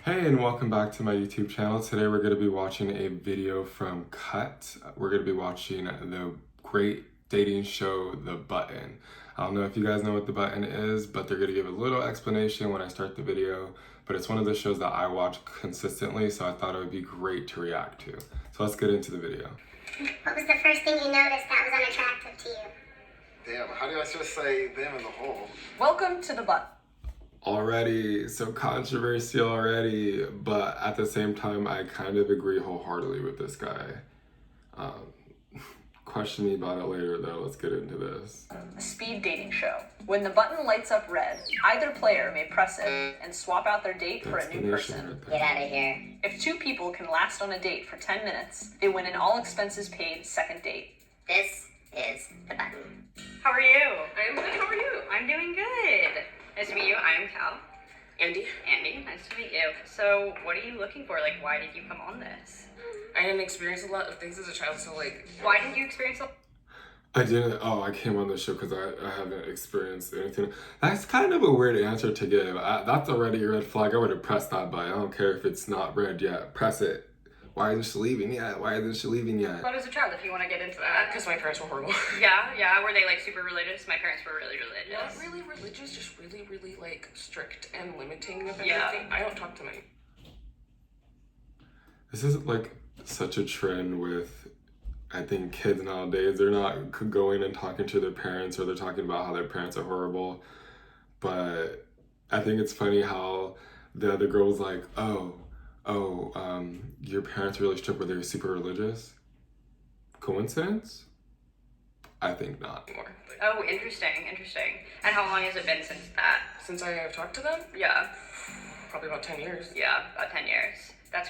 Hey, and welcome back to my YouTube channel. Today we're going to be watching a video from Cut. We're going to be watching the great dating show, The Button. I don't know if you guys know what The Button is, but they're going to give a little explanation when I start the video. But it's one of the shows that I watch consistently, so I thought it would be great to react to. So let's get into the video. What was the first thing you noticed that was unattractive to you? Damn, how do I just say them in the hole? Welcome to The Button. Already so controversial already, but at the same time I kind of agree wholeheartedly with this guy. Question me about it later though. Let's get into this. A speed dating show. When the button lights up red, either player may press it and swap out their date for a new person. Right Get out of here. If two people can last on a date for 10 minutes, they win an all expenses paid second date. This is The Button. How are you? I'm good. How are you? I'm doing good. Nice to meet you. I'm Cal. Andy. Andy, nice to meet you. So, what are you looking for? Like, why did you come on this? I didn't experience a lot of things as a child, so Why didn't you experience a I didn't. Oh, I came on the show because I haven't experienced anything. That's kind of a weird answer to give. That's already a red flag. I would have pressed that button. I don't care if it's not red yet. Press it. Why isn't she leaving yet? Why isn't she leaving yet? What as a child, if you want to get into that? because my parents were horrible. Yeah. Were they like super religious? My parents were really Not religious. really religious, just really like strict and limiting with everything. Yeah. I don't talk to my. This is like such a trend with, I think, kids nowadays. They're not going and talking to their parents, or they're talking about how their parents are horrible. But I think it's funny how the other girl was like, your parents are really strict, but they're super religious. Coincidence? I think not. More. Oh, interesting. And how long has it been since that? Since I have talked to them, Yeah, probably about 10 years. about 10 years. That's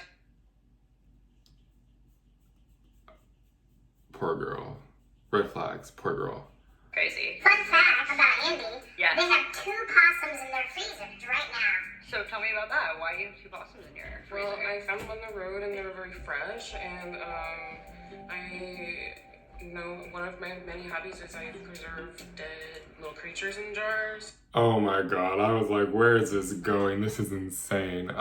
Poor girl. Red flags. Poor girl. crazy. Fun fact about Andy. Yeah. They have 2 possums in their freezers right now. So tell me about that. Why do you have 2 possums in your freezer? Well, I found them on the road and they were very fresh, and I know one of my many hobbies is I preserve dead little creatures in jars. Oh my god, I was like, where is this going? This is insane.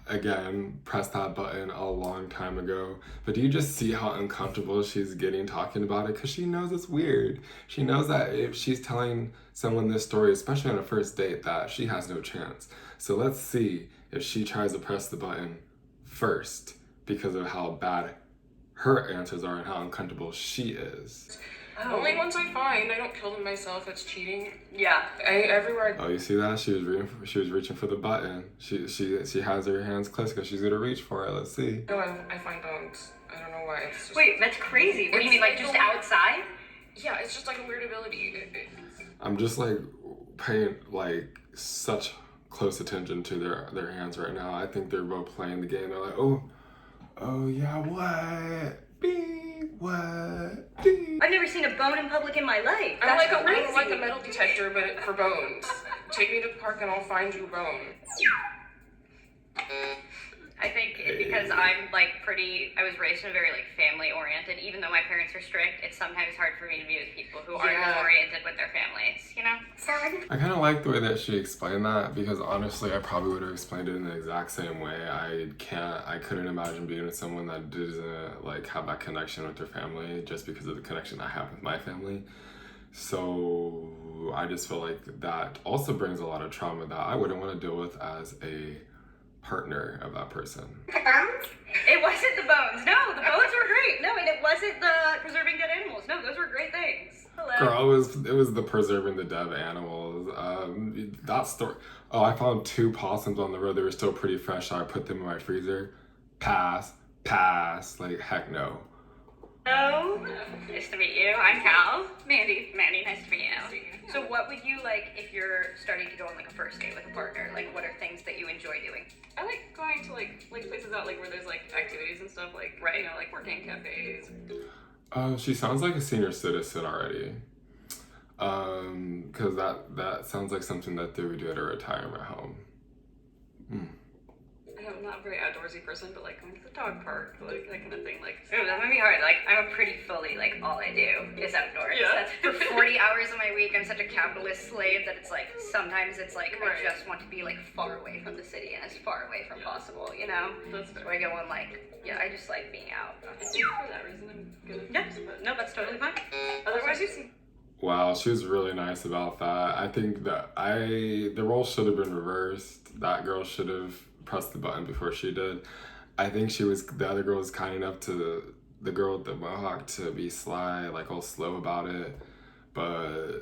Again, pressed that button a long time ago. But do you just see how uncomfortable she's getting talking about it? Because she knows it's weird. She knows that if she's telling someone this story, especially on a first date, that she has no chance. So let's see if she tries to press the button first because of how bad her answers are and how uncomfortable she is. Only ones I find. I don't kill them myself. That's cheating. Yeah. Everywhere Oh, you see that? She was reaching for the button. She has her hands close because she's gonna reach for it. Let's see. I go, I find bones. I don't know why. It's just, Wait, that's crazy. What do you mean, like just outside? yeah, it's just like a weird ability. I'm just like paying like such close attention to their hands right now. I think they're both playing the game. They're like, oh yeah, what? Bing, what? Bing. I've never seen a bone in public in my life. I'm That's like crazy. a metal detector, but for bones. Take me to the park and I'll find you a bone. I think because I'm like I was raised in a very like family oriented, even though my parents are strict, it's sometimes hard for me to be with people who aren't as Yeah. oriented with their families, you know? So, I kind of like the way that she explained that because honestly, I probably would have explained it in the exact same way. I couldn't imagine being with someone that doesn't like have that connection with their family just because of the connection I have with my family. So I just feel like that also brings a lot of trauma that I wouldn't want to deal with as a partner of that person. the bones? It wasn't the bones. No, the bones were great. No, and it wasn't the preserving dead animals. No, those were great things. Hello. Girl, it was the preserving the dead animals. That story. Oh, I found 2 possums on the road. They were still pretty fresh. So I put them in my freezer. Pass. Like heck no. Hello. Nice to meet you. I'm Cal. Mandy, nice to meet you. So what would you like if you're starting to go on like a first date with a partner? Like what are things that you enjoy doing? I like going to like places out like where there's like activities and stuff like Right. you know, like working cafes. She sounds like a senior citizen already. Because that sounds like something that they would do at a retirement home. I have I'm not a very outdoorsy person, but like going to the dog park, like that kind of thing. Like, oh, that might be hard. Like, I'm a pretty fully, like, all I do is outdoors. Yeah. That's for 40 hours of my week. I'm such a capitalist slave that it's like, sometimes it's like, Right. I just want to be like far away from the city and as far away from possible, you know? That's So fair. I go on like, yeah, I just like being out. I think for that reason, I'm good. Yeah, no, that's totally fine. Otherwise, you seem Wow, she was really nice about that. I think that the role should have been reversed. That girl should have pressed the button before she did. I think the other girl was kind enough to the girl with the mohawk to be sly, like all slow about it. But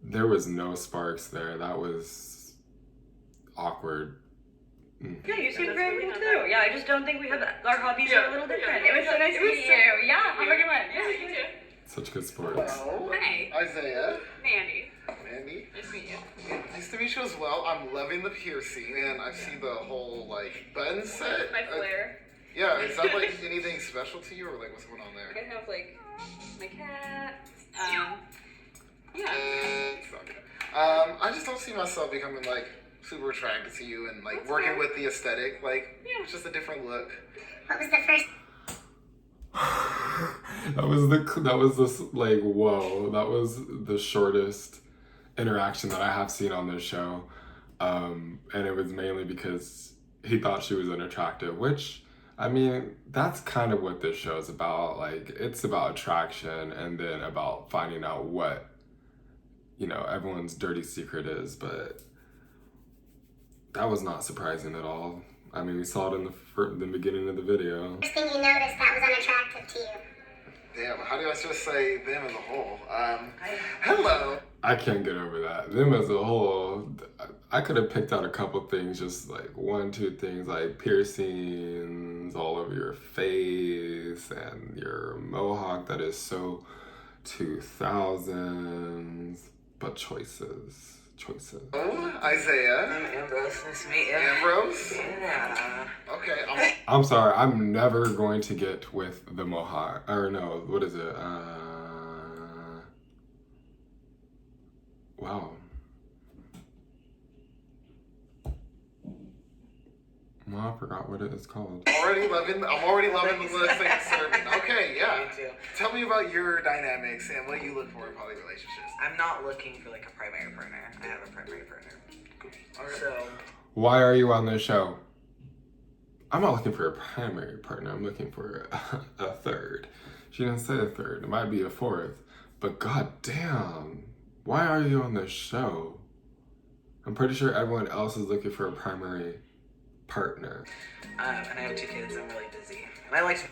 there was no sparks there. That was awkward. Yeah, you seem that's very really cool not too. bad. Yeah, I just don't think we have our hobbies are a little different. yeah, It was so nice it to was meet so- you. Yeah, have a good one. Yeah, you too. Such good sports. Hello. Hi. Isaiah. Mandy. Mandy. Nice to meet you. Nice to meet you as well. I'm loving the piercing, and I see the whole like button set. My flare. Yeah, is that like anything special to you, or like what's going on Like there? I have like my cat. Yeah. It's okay. I just don't see myself becoming like super attracted to you and like That's working fair. with the aesthetic. Like, it's just a different look. What was the first That was this like whoa. That was the shortest interaction that I have seen on this show, and it was mainly because he thought she was unattractive, which I mean that's kind of what this show is about. Like it's about attraction and then about finding out what everyone's dirty secret is, but that was not surprising at all. I mean, we saw it in the beginning of the video. thing you noticed that was unattractive to you? Damn, how do I just say them as a whole? Hello. I can't get over that. Them as a whole, I could have picked out a couple things, just like 1-2 things, like piercings all over your face and your mohawk that is so 2000s, but choices. Oh, Isaiah. I'm Ambrose. Nice to meet you. Ambrose. Yeah. Okay, I'm sorry, I'm never going to get with the mohawk, or no, what is it? Wow. Well, I forgot what it is called. I'm already loving the list that you're serving. Okay, yeah. Me too. Tell me about your dynamics and what you look for in poly relationships. I'm not looking for like a primary partner. I have a primary partner. Okay. So, Why are you on this show? I'm not looking for a primary partner. I'm looking for a third. She didn't say a third. It might be a fourth. But goddamn, why are you on this show? I'm pretty sure everyone else is looking for a primary partner. and I have 2 kids. I'm really busy. And I like to.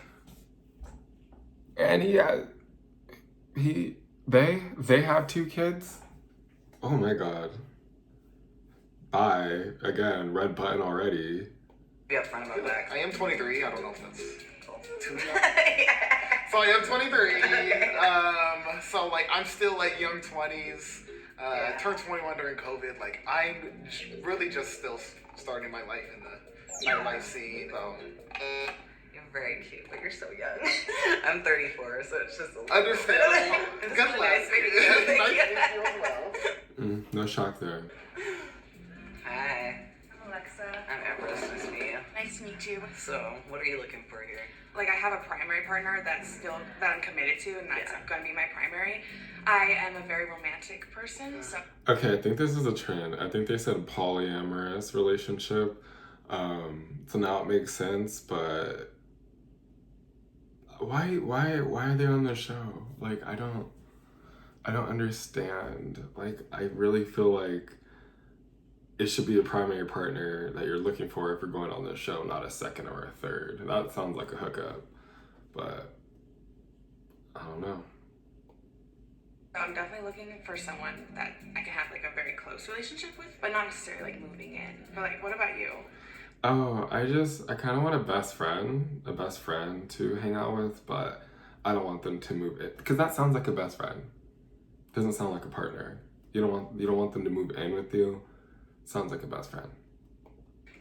And they have 2 kids? Oh my god. Bye. Again, red button already. Be upfront about that. I am 23. I don't know if that's too young. Yeah. So I am 23. So like I'm still like young 20s. Yeah. Turned 21 during COVID. Like I'm really just still starting my life in the nightlife scene. You're very cute, but you're so young. I'm 34, so it's just a little. Understandable. It's Good really luck. nice meeting you. Thank Nice you. to meet you as well. No shock there. Hi, I'm Alexa. I'm Ambrose. Nice to meet you. Nice to meet you. So, what are you looking for here? Like, I have a primary partner that I'm committed to, and that's Yeah. going to be my primary. I am a very romantic person, so Okay, I think this is a trend. I think they said polyamorous relationship. So now it makes sense, but why are they on the show? Like I don't understand. Like I really feel like it should be a primary partner that you're looking for if you're going on this show, not a second or a third. That sounds like a hookup, but I don't know. I'm definitely looking for someone that I can have like a very close relationship with, but not necessarily like moving in. But like, what about you? Oh, I kind of want a best friend to hang out with, but I don't want them to move in because that sounds like a best friend. Doesn't sound like a partner. You don't want them to move in with you. Sounds like a best friend.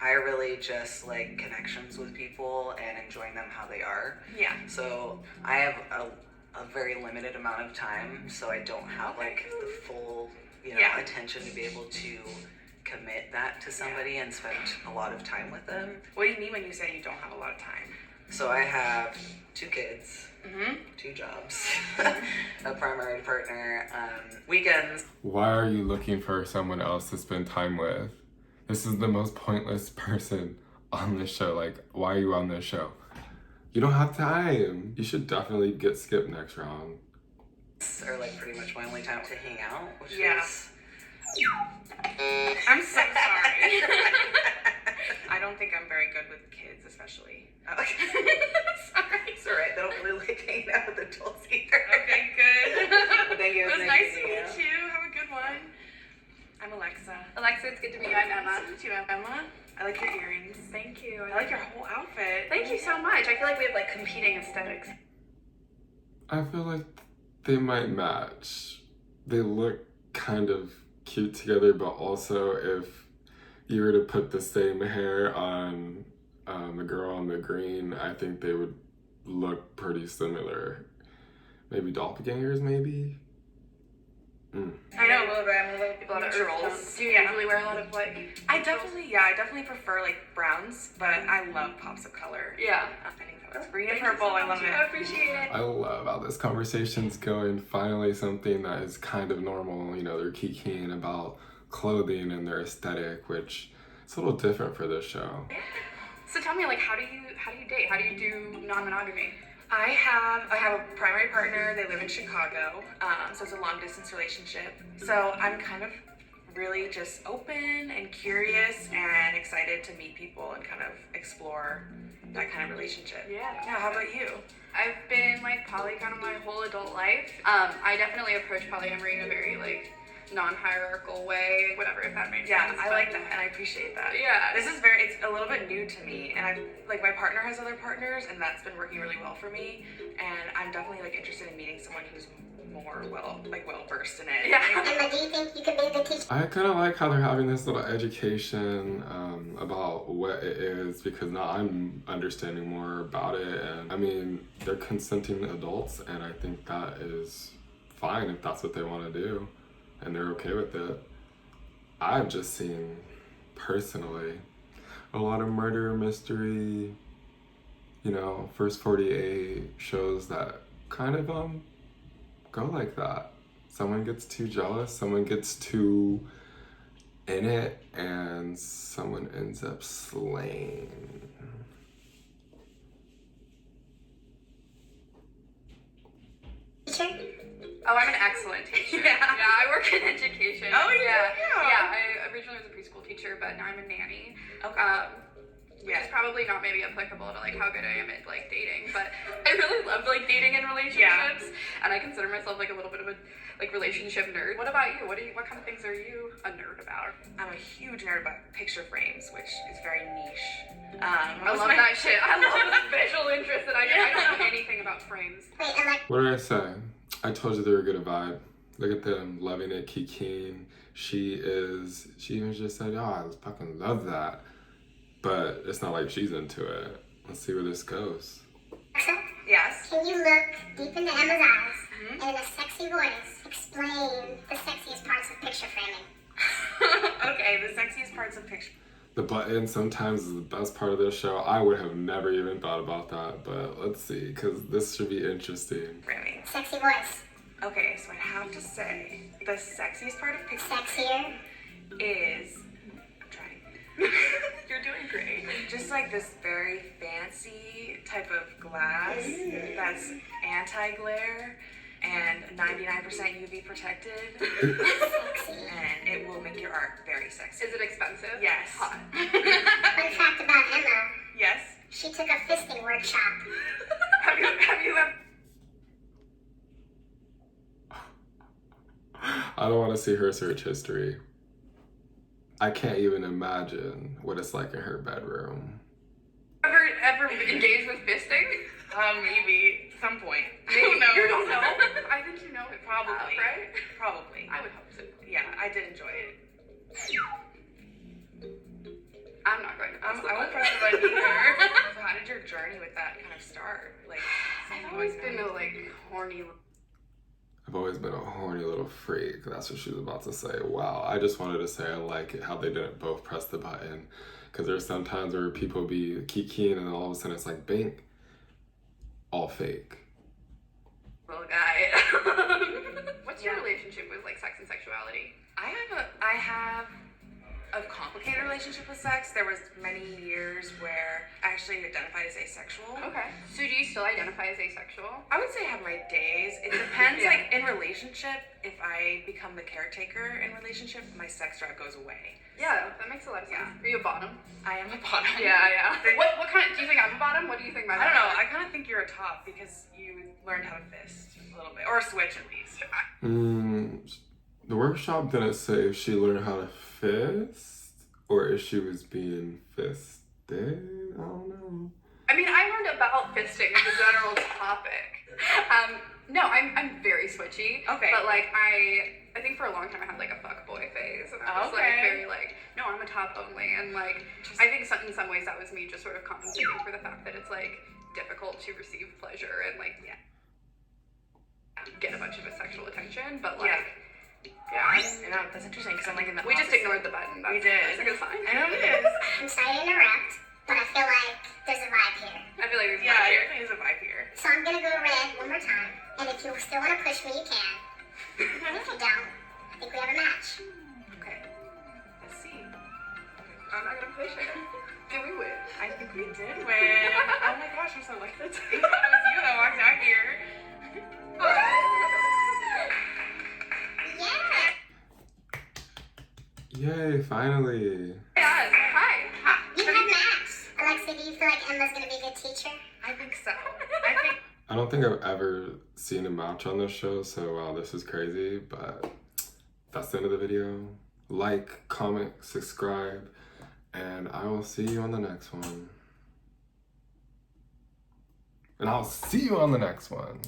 I really just like connections with people and enjoying them how they are. Yeah. So I have a very limited amount of time, so I don't have like the full, Yeah. attention to be able to commit that to somebody and spend a lot of time with them. What do you mean when you say you don't have a lot of time? So I have 2 kids, Mm-hmm. 2 jobs, a primary partner, weekends. Why are you looking for someone else to spend time with? This is the most pointless person on this show. Like, why are you on this show? You don't have time. You should definitely get skipped next round. Are like pretty much my only time to hang out, which Yeah. is I'm so sorry. I don't think I'm very good with kids, especially. Sorry. It's alright, they don't really like hanging out with adults either. Okay, good. But thank you. It was nice to meet you. Have a good one. I'm Alexa. Alexa, it's good to meet you. I'm Emma. Nice to meet you, Emma. I like your earrings. Thank you. I like your whole outfit. Thank you so much. I feel like we have like competing aesthetics. I feel like they might match. They look kind of cute together, but also if you were to put the same hair on the girl on the green, I think they would look pretty similar. Maybe doppelgangers, maybe? I know a little bit. I'm a little A lot of neutral. earth Do you Yeah. usually wear a lot of like? I definitely prefer like browns, but I love pops of color. Yeah. I think so. It's green and purple. I love I it. appreciate it. I love how this conversation's going. Finally, something that is kind of normal. You know, they're kikiing about clothing and their aesthetic, which is a little different for this show. So tell me, like, how do you date? How do you do non-monogamy? I have a primary partner. They live in Chicago, so it's a long distance relationship. So I'm kind of really just open and curious and excited to meet people and kind of explore that kind of relationship. Yeah. Yeah. How about you? I've been like poly kind of my whole adult life. I definitely approach polyamory in a very like non-hierarchical way, whatever, if that makes Yeah, sense. I but- like that and I appreciate that. Yeah. This is it's a little bit new to me, and I'm like, my partner has other partners and that's been working really well for me, and I'm definitely like interested in meeting someone who's more well versed in it. Yeah. Emma, do you think you could be a good teacher? I kind of like how they're having this little education about what it is, because now I'm understanding more about it. And I mean, they're consenting adults, and I think that is fine if that's what they want to do and they're okay with it. I've just seen personally a lot of murder mystery, you know, First 48 shows that kind of go like that. Someone gets too jealous, someone gets too in it, and someone ends up slain. Teacher? Oh, I'm an excellent teacher. Yeah. I work in education. Oh, you do? yeah. Yeah. Yeah, I originally was a preschool teacher, but now I'm a nanny. Okay. Which is probably not maybe applicable to like how good I am at like dating, but I really love like dating and relationships, and I consider myself like a little bit of a like relationship nerd. What about you? What kind of things are you a nerd about? I'm a huge nerd about picture frames, which is very niche. I love that shit. I love the special interest that I don't know anything about frames. Wait, Alexa. What did I say? I told you they were good at vibe. Look at them, loving it, kikiing. She even just said, oh, I fucking love that. But it's not like she's into it. Let's see where this goes. Yes. Can you look deep into Emma's eyes and in a sexy voice explain the sexiest parts of picture framing? Okay, the sexiest parts of picture. The button sometimes is the best part of this show. I would have never even thought about that, but let's see, because this should be interesting. Framing. Sexy voice. Okay, so I have to say, the sexiest part of picture Sexier. is. I'm trying. You're doing great. Just like this very fancy type of glass that's anti-glare and 99% UV protected, and it will make your art very sexy. Is it expensive? Yes. Hot. Fun fact about Emma, Yes. she took a fisting workshop. Have you ever? I don't want to see her search history. I can't even imagine what it's like in her bedroom. Ever engaged with fisting? Maybe some point. Maybe. No. You don't know? I think you know it. Probably. Right? Probably. I would hope so. Yeah, I did enjoy it. I'm not going to press the I won't button. press the button either. So how did your journey with that kind of start? Like, I've always been a like horny. I I've always been a horny little freak. That's what she was about to say. Wow, I just wanted to say I like it how they didn't both press the button. Because there's some times where people be kikiing and then all of a sudden it's like, bink, all fake. Little guy. What's your relationship with like sex and sexuality? I have a complicated relationship with sex. There was many years where I actually identified as asexual. Okay. So do you still identify as asexual? I would say I have my days. It depends. Yeah. Like in relationship, if I become the caretaker in relationship, my sex drive goes away. Yeah, that makes a lot of sense. Are you a bottom? I am a bottom. Yeah. What kind of, do you think I'm a bottom? What do you think my I don't bottom know. is? I kind of think you're a top because you learned how to fist a little bit, or a switch at least. The workshop didn't say if she learned how to fist or if she was being fisted. I don't know. I mean, I learned about fisting as a general topic. No, I'm very switchy. Okay. But like I think for a long time I had like a fuckboy phase, and I was like very like, no, I'm a top only, and like I think in some ways that was me just sort of compensating for the fact that it's like difficult to receive pleasure and like get a bunch of sexual attention, but like I know, that's interesting because I'm like in the we just opposite. ignored the button. We That's, did. That's a good sign. I know it is. I'm sorry to interrupt, but I feel like there's a vibe here. I feel like there's Yeah, yeah, it here. definitely is a vibe here. So I'm gonna go red one more time, and if you still want to push me, you can. And if you don't, I think we have a match. Okay. Let's see. I'm not gonna push it. Did we win? I think we did win. Oh my gosh, I'm so lucky. I thought it was you that walked out here. Yeah. Yay, finally. Yes. Hi. You have match. Alexa, do you feel like Emma's gonna be a good teacher? I think so. I think I don't think I've ever seen a match on this show, so wow, this is crazy, but that's the end of the video. Like, comment, subscribe, and I will see you on the next one. And I'll see you on the next one.